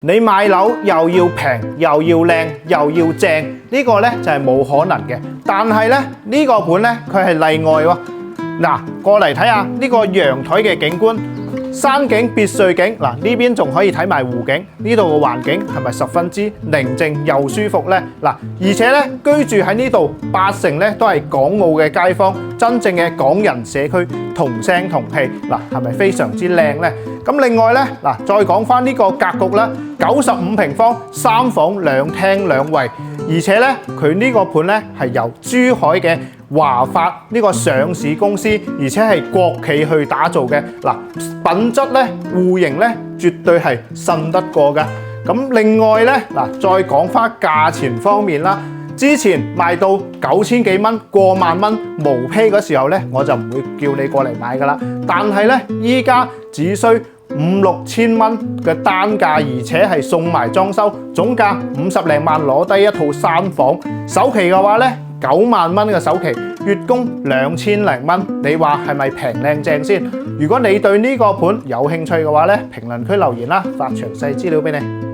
你買樓又要平又要靚又要正，呢個咧就係冇可能嘅。但係咧呢個盤咧佢係例外喎。嗱，過嚟睇下呢個陽台嘅景觀，山景別墅景。嗱，呢邊仲可以睇埋湖景，呢度嘅環境係咪十分之寧靜又舒服呢？嗱，而且咧居住喺呢度80%咧都係港澳嘅街坊，真正嘅港人社區，同聲同氣。嗱，係咪非常之靚呢？咁另外咧，嗱再講翻呢個格局啦，95平方，3房2廳2衛，而且咧佢呢個盤咧係由珠海嘅華發呢個上市公司，而且係國企去打造嘅。嗱，品質咧戶型咧絕對係信得過㗎。咁另外咧，嗱再講翻價錢方面啦。之前賣到9000幾蚊，過萬蚊無批嗰時候咧，我就唔會叫你過嚟買噶啦。但係咧，依家只需5、6千蚊嘅單價，而且係送埋裝修，總價50零萬攞低一套3房，首期嘅話咧9萬蚊嘅首期，月供2000零蚊，你話係咪平靚正先？如果你對呢個盤有興趣嘅話咧，評論區留言啦，發詳細資料俾你。